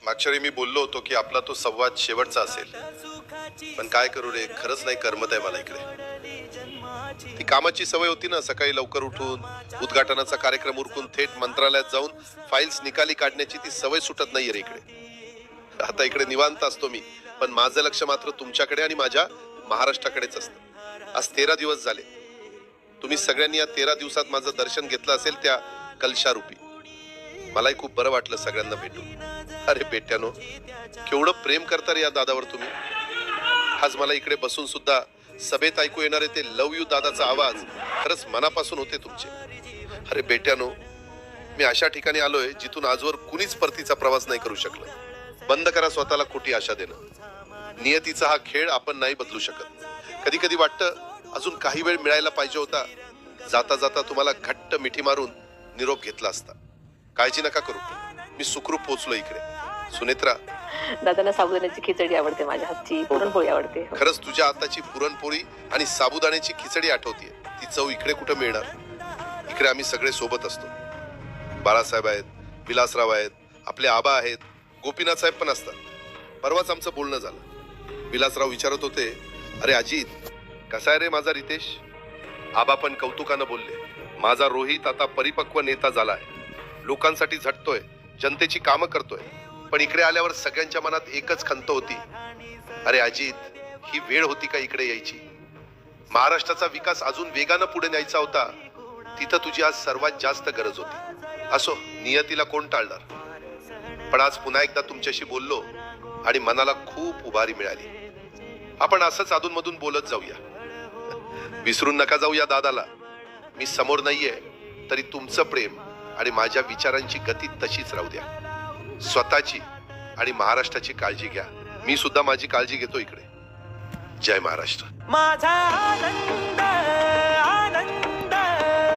मागच्या वेळी मी बोललो होतो की आपला तो संवाद शेवटचा असेल, पण काय करू रे, खरंच नाही करमत आहे मला इकडे. ती कामाची सवय होती ना, सकाळी लवकर उठून उद्घाटनाचा कार्यक्रम उरकून थेट मंत्रालयात जाऊन फाईल्स निकाली काढण्याची ती सवय सुटत नाहीये रे इकडे. आता इकडे निवांत असतो मी, पण माझं लक्ष मात्र तुमच्याकडे आणि माझ्या महाराष्ट्राकडेच असतं. आज 13 दिवस झाले. तुम्ही सगळ्यांनी या 13 दिवसात माझं दर्शन घेतलं असेल त्या कलशारूपी. मलाही खूप बरं वाटलं सगळ्यांना भेटून. अरे बेट्यानो, केवढं प्रेम करता रे या दादावर तुम्ही. आज मला इकडे बसून सुद्धा सभेत ऐकू येणारे ते लव यू दादाचा आवाज खरंच मनापासून होते तुमचे. अरे बेट्यानो, मी अशा ठिकाणी आलोय जिथून आजवर कुणीच परतीचा प्रवास नाही करू शकलं. बंद करा स्वतःला खोटी आशा देणं. नियतीचा हा खेळ आपण नाही बदलू शकत. कधी कधी वाटतं अजून काही वेळ मिळायला पाहिजे होता. जाता जाता तुम्हाला घट्ट मिठी मारून निरोप घेतला असता. काळजी नका करू, मी सुखरूप पोहोचलो इकडे. सुनेत्रा, दादांना साबुदाण्याची खिचडी आवडते, माझ्या हातची पुरणपोळी आवडते. खरंच तुझ्या हाताची पुरणपोळी आणि साबुदाण्याची खिचडी आठवतीये. ती चव इकडे कुठं मिळणार. इकडे आम्ही सगळे सोबत असतो. बाळासाहेब आहेत, विलासराव आहेत, आपले आबा आहेत, गोपीनाथ साहेब पण असतात. परवाच आमचं बोलणं झालं. विलासराव विचारत होते, अरे अजित, कसा आहे रे माझा रितेश. आबा पण कौतुकानं बोलले, माझा रोहित आता परिपक्व नेता झालाय, लोकांसाठी झटतोय, जनतेची कामं करतोय. पण इकडे आल्यावर सगळ्यांच्या मनात एकच खंत होती, अरे अजित, ही वेळ होती का इकडे यायची. महाराष्ट्राचा विकास अजून वेगानं पुढे न्यायचा होता, तिथं तुझी आज सर्वात जास्त गरज होती. असो, नियतीला कोण टाळणार. पण आज पुन्हा एकदा तुमच्याशी बोललो आणि मनाला खूप उभारी मिळाली. आपण असंच अधूनमधून बोलत जाऊया. विसरून नका जाऊ या दादाला. मी समोर नाहीये तरी तुमचं प्रेम आणि माझ्या विचारांची गती तशीच राहू द्या. स्वतःची आणि महाराष्ट्राची काळजी घ्या. मी सुद्धा माझी काळजी घेतो इकडे. जय महाराष्ट्र. माझा